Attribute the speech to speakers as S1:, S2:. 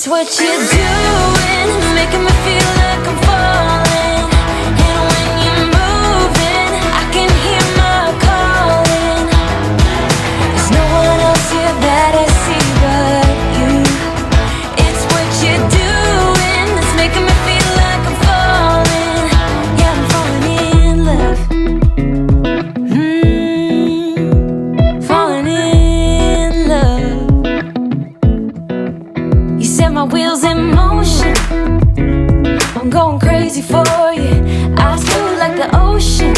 S1: It's what you're doing, making me feel like I'm falling. And when you're moving, I can hear my calling. There's no one else here that I see but you. It's what you're doing that's making me feel like I'm falling. Yeah, I'm falling in love. Falling in love. You set my wheels in motion. I'm going crazy for you. Eyes blue like the ocean.